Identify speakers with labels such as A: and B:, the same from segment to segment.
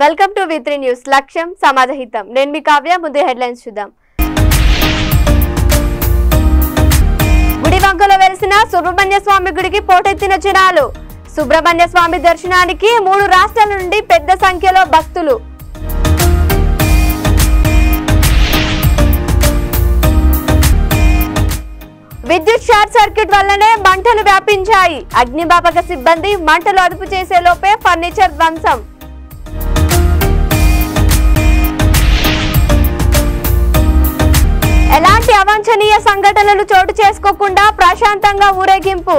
A: Welcome to V3 news. లక్ష్యం సమాజహితం. నేను మీ కావ్య. ముందు హెడ్లైన్స్ చూద్దాం. గుడివంకలో వెలిసిన సుబ్రహ్మణ్య స్వామి గుడికి పోటెత్తిన జనాలు. సుబ్రహ్మణ్య స్వామి దర్శనానికి 3 రాష్ట్రాల నుండి పెద్ద సంఖ్యలో భక్తులు. విద్యుత్ షార్ట్ సర్క్యూట్ వల్లనే మంటలు వ్యాపించాయి. అగ్నిమాపక సిబ్బంది మంటలు అదుపు చేసే లోపే ఫర్నిచర్ ధ్వంసం. ఎలాంటి అవాంఛనీయ సంఘటనలు చోటు చేసుకోకుండా ప్రశాంతంగా ఊరేగింపు.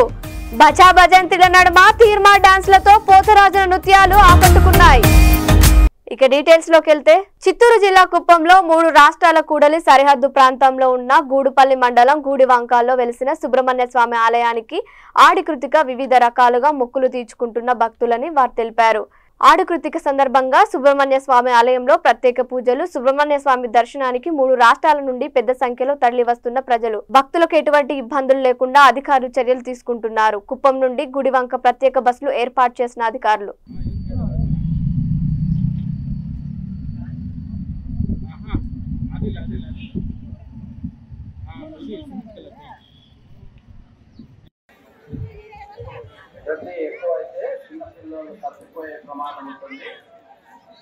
A: బజా భజంతిల నడుమ తీర్మా డాన్స్లతో పోతరాజుల నృత్యాలు ఆకట్టుకున్నాయి. ఇక డీటెయిల్స్ లోకి వెళ్తే, చిత్తూరు జిల్లా కుప్పంలో 3 రాష్ట్రాల కూడలి సరిహద్దు ప్రాంతంలో ఉన్న గూడుపల్లి మండలం గూడివంకాల్లో వెలిసిన సుబ్రహ్మణ్య స్వామి ఆలయానికి ఆడికృతిక వివిధ రకాలుగా మొక్కులు తీర్చుకుంటున్న భక్తులని వారు తెలిపారు. ఆడుకృతిక సందర్భంగా సుబ్రహ్మణ్య స్వామి ఆలయంలో ప్రత్యేక పూజలు. సుబ్రహ్మణ్య స్వామి దర్శనానికి 3 రాష్ట్రాల నుండి పెద్ద సంఖ్యలో తరలి వస్తున్న ప్రజలు. భక్తులకు ఎటువంటి ఇబ్బందులు లేకుండా అధికారులు చర్యలు తీసుకుంటున్నారు. కుప్పం నుండి గుడివంక ప్రత్యేక బస్సులు ఏర్పాటు చేసిన అధికారులు.
B: ఎక్కువైతే చిన్నపిల్లలు తప్పిపోయే ప్రమాదం ఉంటుంది.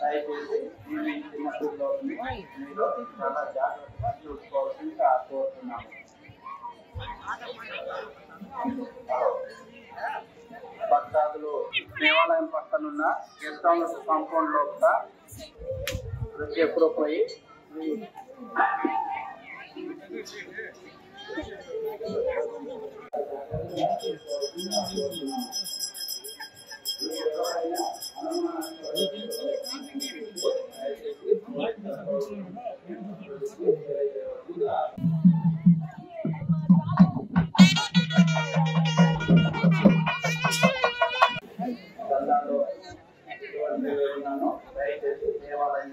B: దయచేసి మీ చిన్నపిల్లలని మీరు చాలా జాగ్రత్తగా చూసుకోవాల్సిందిగా కోరుతున్నాము. భక్తాదులు దేవాలయం పక్కనున్న గెస్ట్ హౌస్ కాంపౌండ్ లోపల ప్రతి ఎప్పుడో పోయి దయచేసి దేవాలయం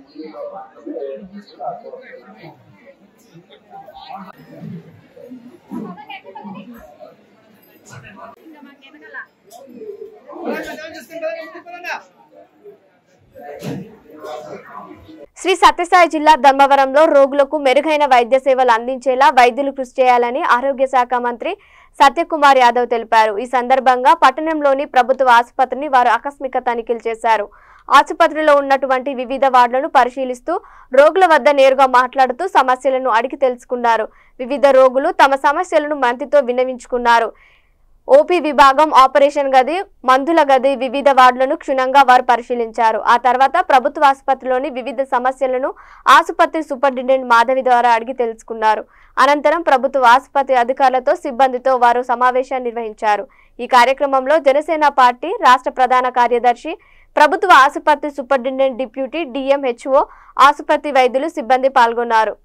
A: శ్రీ సత్యసాయి జిల్లా ధర్మవరంలో రోగులకు మెరుగైన వైద్య సేవలు అందించేలా వైద్యులు కృషి చేయాలని ఆరోగ్య శాఖ మంత్రి సత్యకుమార్ యాదవ్ తెలిపారు. ఈ సందర్భంగా పట్టణంలోని ప్రభుత్వ ఆసుపత్రిని వారు ఆకస్మిక తనిఖీలు చేశారు. ఆసుపత్రిలో ఉన్నటువంటి వివిధ వార్డులను పరిశీలిస్తూ రోగుల వద్ద నేరుగా మాట్లాడుతూ సమస్యలను అడిగి తెలుసుకున్నారు. వివిధ రోగులు తమ సమస్యలను మంత్రితో విన్నవించుకున్నారు. ఓపీ విభాగం, ఆపరేషన్ గది, మందుల గది, వివిధ వార్డులను క్షుణ్ణంగా వారు పరిశీలించారు. ఆ తర్వాత ప్రభుత్వ ఆసుపత్రిలోని వివిధ సమస్యలను ఆసుపత్రి సూపరింటెండెంట్ మాధవి ద్వారా అడిగి తెలుసుకున్నారు. అనంతరం ప్రభుత్వ ఆసుపత్రి అధికారులతో సిబ్బందితో వారు సమావేశాన్ని నిర్వహించారు. ఈ కార్యక్రమంలో జనసేన పార్టీ రాష్ట్ర ప్రధాన కార్యదర్శి, ప్రభుత్వ ఆసుపత్రి సూపరింటెండెంట్, డిప్యూటీ డిఎంహెచ్ఓ, ఆసుపత్రి వైద్యులు, సిబ్బంది పాల్గొన్నారు.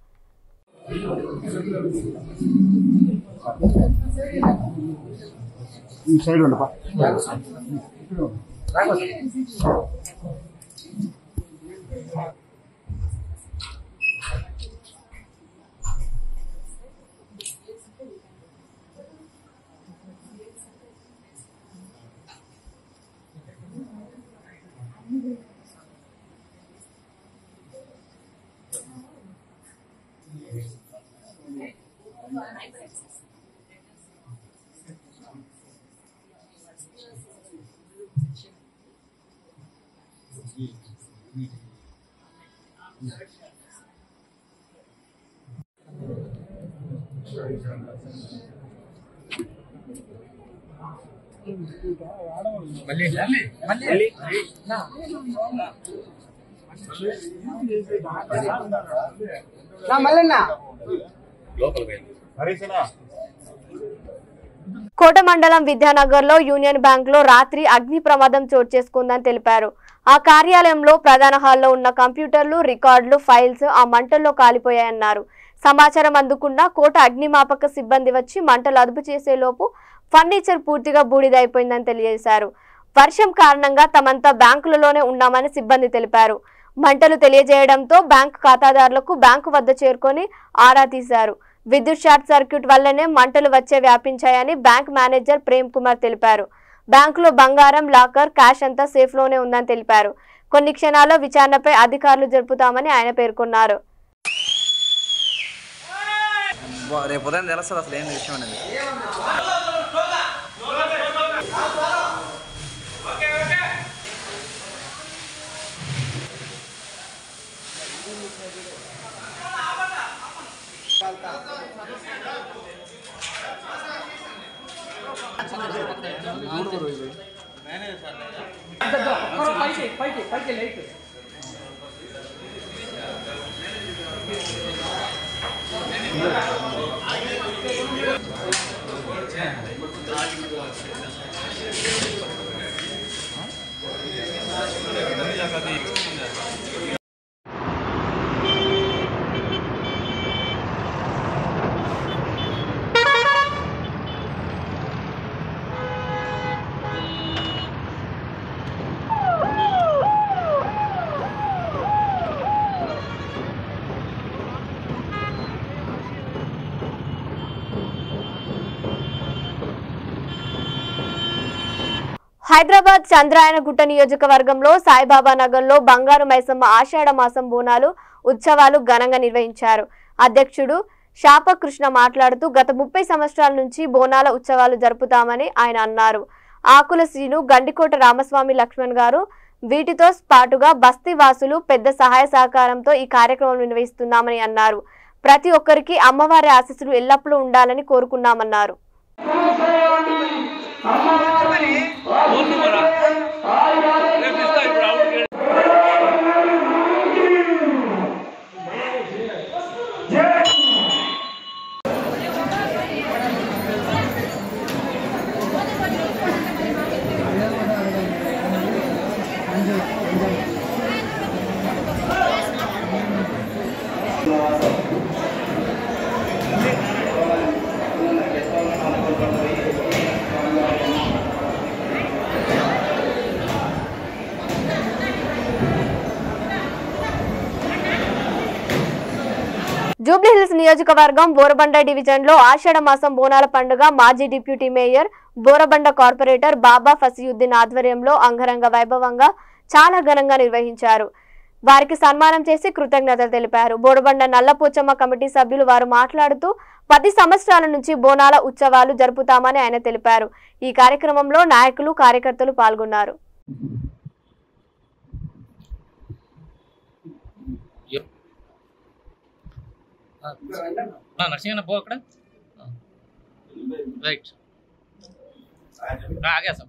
A: కోట మండలం విద్యానగర్ లో యూనియన్ బ్యాంక్ లో రాత్రి అగ్ని ప్రమాదం చోటు చేసుకుందని తెలిపారు. ఆ కార్యాలయంలో ప్రధాన హాల్లో ఉన్న కంప్యూటర్లు, రికార్డులు, ఫైల్స్ ఆ మంటల్లో కాలిపోయాయన్నారు. సమాచారం అందుకున్న కోట అగ్నిమాపక సిబ్బంది వచ్చి మంటలు అదుపు చేసేలోపు ఫర్నిచర్ పూర్తిగా బూడిదైపోయిందని తెలియజేశారు. వర్షం కారణంగా తమంతా బ్యాంకులలోనే ఉన్నామని సిబ్బంది తెలిపారు. మంటలు తెలియజేయడంతో బ్యాంకు ఖాతాదారులకు బ్యాంకు వద్ద చేరుకొని ఆరా తీశారు. విద్యుత్ షార్ట్ సర్క్యూట్ వల్లనే మంటలు వచ్చే వ్యాపించాయని బ్యాంక్ మేనేజర్ ప్రేమ్ కుమార్ తెలిపారు. బ్యాంకులో బంగారం, లాకర్, క్యాష్ అంతా సేఫ్ లోనే ఉందని తెలిపారు. కొన్ని క్షణాల్లో విచారణపై అధికారులు జరుపుతామని ఆయన పేర్కొన్నారు.
C: రేపు ఉదయం తెలుస్తుంది అసలు ఏంటి విషయం అనేది. హైదరాబాద్ చంద్రాయనగుట్ట నియోజకవర్గంలో సాయిబాబా నగర్లో బంగారు మైసమ్మ ఆషాఢ మాసం బోనాలు ఉత్సవాలు ఘనంగా నిర్వహించారు. అధ్యక్షుడు శాపకృష్ణ మాట్లాడుతూ గత 30 సంవత్సరాల నుంచి బోనాల ఉత్సవాలు జరుపుతామని ఆయన అన్నారు. ఆకుల శ్రీను, గండికోట రామస్వామి, లక్ష్మణ్ గారు వీటితో పాటుగా బస్తీ వాసులు పెద్ద సహాయ సహకారంతో ఈ కార్యక్రమం నిర్వహిస్తున్నామని అన్నారు. ప్రతి ఒక్కరికి అమ్మవారి ఆశీస్సులు ఎల్లప్పుడూ ఉండాలని కోరుకున్నామన్నారు. జూబ్లీహిల్స్ నియోజకవర్గం బోరబండ డివిజన్ లో ఆషాఢ మాసం బోనాల పండుగ మాజీ డిప్యూటీ మేయర్ బోరబండ కార్పొరేటర్ బాబా ఫసియుద్దీన్ ఆధ్వర్యంలో అంగరంగ వైభవంగా చాలా ఘనంగా నిర్వహించారు. వారికి సన్మానం చేసి కృతజ్ఞతలు తెలిపారు. బోరబండ నల్లపోచమ్మ కమిటీ సభ్యులు వారు మాట్లాడుతూ 10 సంవత్సరాల నుంచి బోనాల ఉత్సవాలు జరుపుతామని ఆయన తెలిపారు. ఈ కార్యక్రమంలో నాయకులు, కార్యకర్తలు పాల్గొన్నారు.
D: నర్సింగ్ పో అక్కడ రైట్ ఆగేసాం.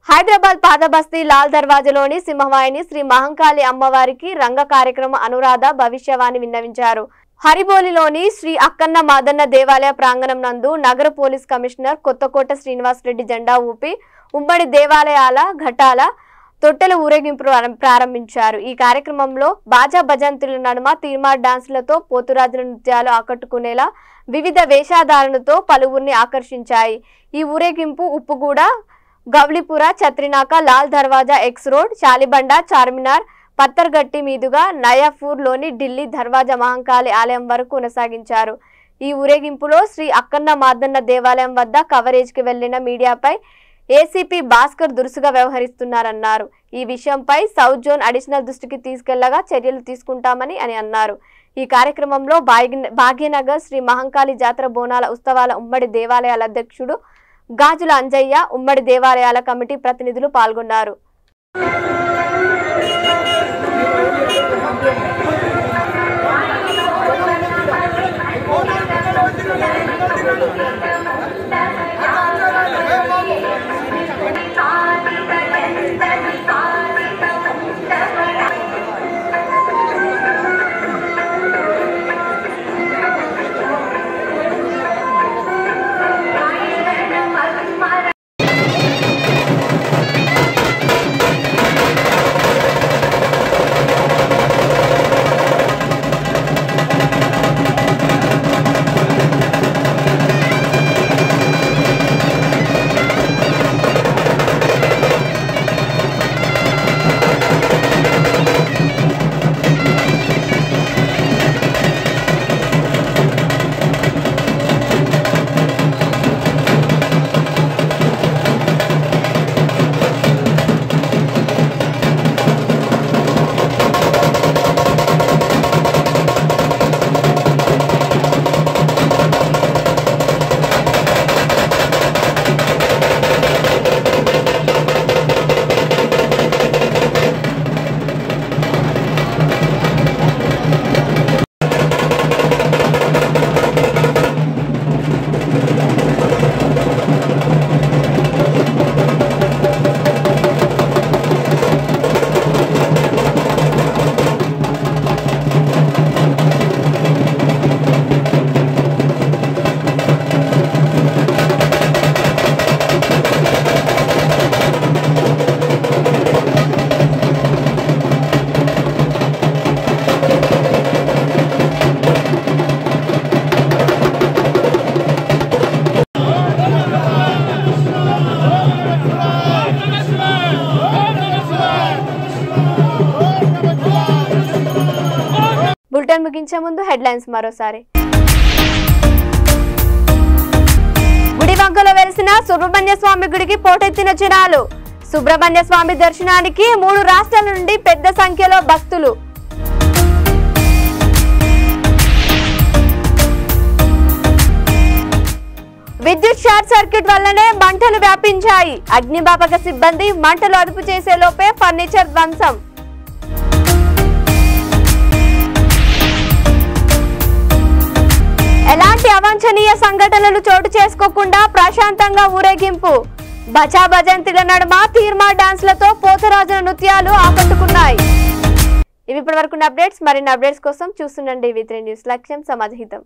D: హైదరాబాద్ పాతబస్తీ లాల్ దర్వాజలోని సింహవాహిని శ్రీ మహంకాళి అమ్మవారికి రంగ కార్యక్రమ అనురాధ భవిష్యవాణి విన్నవించారు. హరిబోలిలోని శ్రీ అక్కన్న మాదన్న దేవాలయ ప్రాంగణం నందు నగర పోలీస్ కమిషనర్ కొత్తకోట శ్రీనివాస్ రెడ్డి జెండా ఊపి ఉమ్మడి దేవాలయాల ఘటాల తొట్టెల ఊరేగింపు ప్రారంభించారు. ఈ కార్యక్రమంలో బాజా భజంతుల నడుమ తీర్మార్ డాన్సులతో పోతురాజుల నృత్యాలు ఆకట్టుకునేలా వివిధ వేషధారణతో పలువురిని ఆకర్షించాయి. ఈ ఊరేగింపు ఉప్పుగూడ, గవ్లిపుర, చత్రినాక, లాల్ దర్వాజా, ఎక్స్ రోడ్, చాలిబండ, చార్మినార్, పత్తర్గట్టి మీదుగా నయాపూర్లోని ఢిల్లీ దర్వాజా మహంకాళి ఆలయం వరకు కొనసాగించారు. ఈ ఊరేగింపులో శ్రీ అక్కన్న మాదన్న దేవాలయం వద్ద కవరేజ్కి వెళ్లిన మీడియాపై ఏసీపీ భాస్కర్ దురుసుగా వ్యవహరిస్తున్నారన్నారు. ఈ విషయంపై సౌత్ జోన్ అడిషనల్ దృష్టికి తీసుకెళ్లగా చర్యలు తీసుకుంటామని అన్నారు. ఈ కార్యక్రమంలో భాగ్యనగర్ శ్రీ మహంకాళి జాతర బోనాల ఉత్సవాల ఉమ్మడి దేవాలయాల అధ్యక్షుడు గాజుల అంజయ్య, ఉమ్మడి దేవాలయాల కమిటీ ప్రతినిధులు పాల్గొన్నారు.
C: ముగించే ముందు హెడ్లైన్స్ మరోసారి. గుడివంకలో వెలిసిన సుబ్రహ్మణ్య స్వామి గుడికి పోటెత్తిన జనాలు. సుబ్రహ్మణ్య స్వామి దర్శనానికి 3 రాష్ట్రాల నుండి పెద్ద సంఖ్యలో భక్తులు. విద్యుత్ షార్ట్ సర్క్యూట్ వల్లనే మంటలు వ్యాపించాయి. అగ్నిమాపక సిబ్బంది మంటలు అదుపు చేసే లోపే ఫర్నిచర్ ధ్వంసం. ఎలాంటి అవాంఛనీయ సంఘటనలు చోటు చేసుకోకుండా ప్రశాంతంగా ఊరేగింపు. బచా భజంతిల నడుమ తీర్మా డాన్స్లతో పోతరాజుల నృత్యాలు ఆకట్టుకున్నాయి. ఇవి ఇప్పటివరకు అప్డేట్స్. మరిన్ని అప్డేట్స్ కోసం చూస్తుండండి V3 న్యూస్. లక్ష్యం సమాజహితం.